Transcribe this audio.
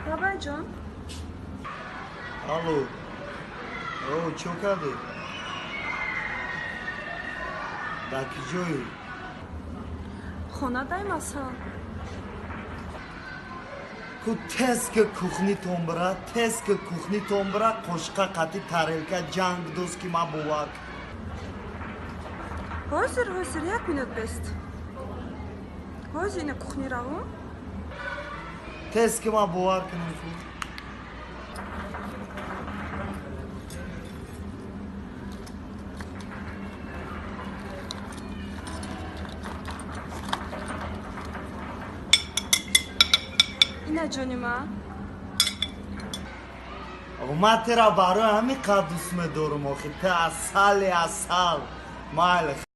بابا جان الو او چو کردی؟ در کجایی؟ خونه даймаса ку тез ки кухнитон бира тез ки кухнитон бира қошқа қати тарелка ҷанг дӯст ки ма бовар ҳозир 1 минут бест ҳозир ина кухни равон тез ки ма бовар кунам ина ҷони ман ма тера барои ҳамин қад дӯст медорам охи та асали асал майли